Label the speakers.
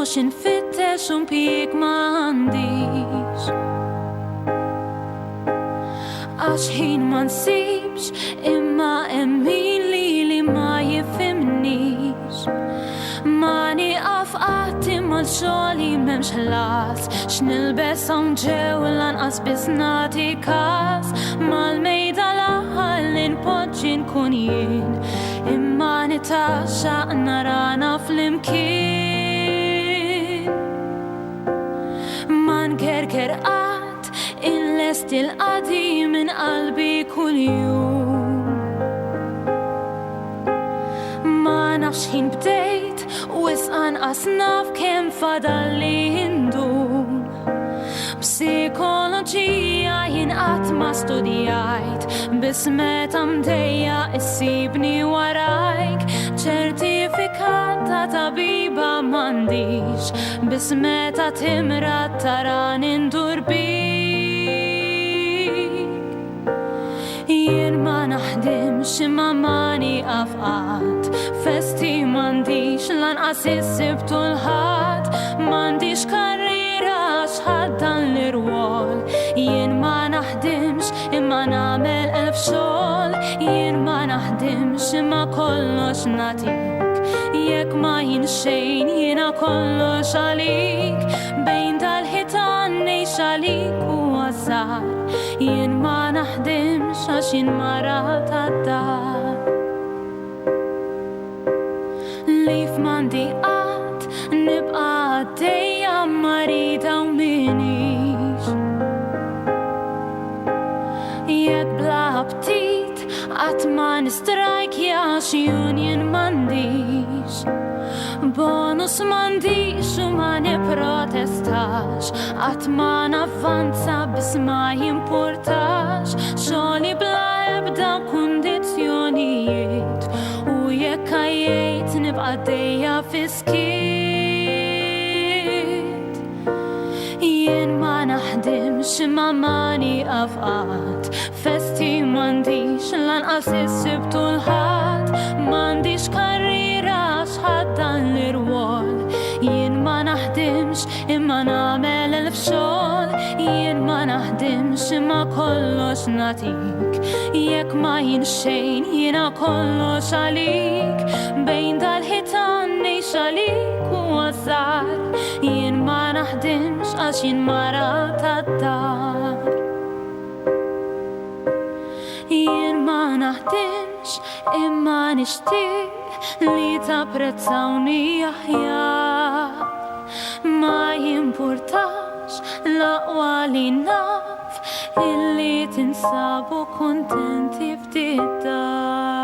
Speaker 1: mux infittex pik m'għandix għax ħin ma nsibx imma emmin li ma jifimnix ma niqaf qatti mal-xogħli m'hemmx ħlas x'nilbes hawn ġew lanqas biss nagħti każ mal-mejda l-aħħar li npoġġi nkun jien imma nitaxxaq narana flimkien ma nkerker qatt inlest il-qadim min qalbi kuljum ma nafx ħin bdejt wis anqas naf kemm fadalli ndum psikoloġija jien qatt ma studjajt biss meta mdejja issibni warajk ċertifikat ta' tabiba m'għandix biss meta timrat tarani ndur jien ma naħdimx imma ma nieqaf qatt festi m'għandix lanqas issibtu l-ħadd m'għandix karriera x'ħaddan l-irwol jien ma naħdimx imma nagħmel elf xogħol jien ma naħdimx imma kollox nagħtik jekk ma jien xejn jiena kollox għalik bejn dal-ħitan ngħix għalik u għażar jien ma naħdimx għax jien mara tad-dar li f'mandi qatt nibqa' għaddejja marida u minix jekk bla aptit qatt ma nistrajkja għax union m'għandix bonus m'għandix u ma nipprotestax qatt ma navvanza biss ma jimpurtax xogħli bla ebda kundizzjonijiet u jekk għajjejt nibqa' dejja fiskiet jien ma naħdimx imma ma nieqaf qatt festi m'għandix lanqas issibtu l-ħadd m'għandix karriera x'ħaddan l-irwol jien ma naħdimx imma nagħmel elf xogħol jien ma naħdimx imma kollox nagħtik jekk ma jien xejn jiena kollox għalik bejn dal-ħitan ngħix għalik u għażar jien ma naħdimx għax jien mara tad-dar jien ma naħdimx imma nixtieq li tapprezzawni aħjar ma jimpurtax l-aqwa li naf illi tinsabu kontenti f'did dar